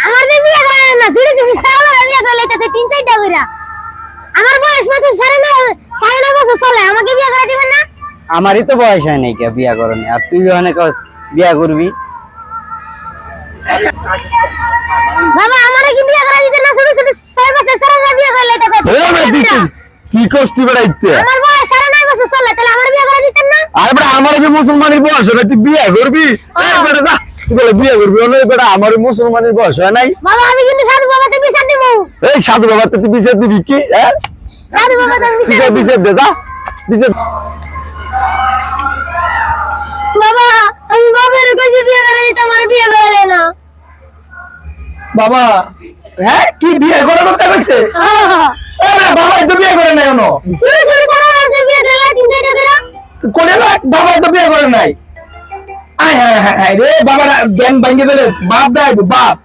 আমার তো বিয়ে করে না ছোট ছোট সালা বিয়ে করে লাইতেছে 3-4টা কইরা আমার বয়স মাত্র 9.5 বছর চলে আমাকে বিয়ে করে দিবেন না আমারই তো বয়স হয় নাই কে বিয়া করনি আর তুই অনেক বিয়া করবি বাবা আমারে কি বিয়ে করে দিতে না ছোট ছোট 6 বছর সারা বিয়ে করে লাইতেছে কি করছিস বেটা ইতে আমার বয়স 9.5 বছর চলে তাহলে আমার বিয়ে করে দিতেন না আরে বেটা আমার যে মুসলমানের বয়স হয় তুই বিয়ে করবি এই বেটা যা তুই বলে বিয়ে করবি ওই বেটা আমার মুসলমানের বয়স হয় নাই বাবা আমি কিন্তু সাধু বাবাতে বিচার দেব এই সাধু বাবা তুই বিচার দিবি কি হ্যাঁ সাধু বাবাতে বিচার দেব বিচার দে যা বিচার বাবা আমি বাবার কাছে বিয়ে করে দিতে আমার বিয়ে করে না বাবা হ্যাঁ কি বিয়ে করার কথা কইছে আরে বাবা তো বিয়ে করে নাই এখনো ছোট ছোট সারা রাতে বিয়ে করে 3-4টা কইরা কোনে বাবা তো বিয়ে করে নাই আয় হায় হায় রে বাবা জ্ঞান ভাঙিয়ে দিলে বাপ দাইবো বাপ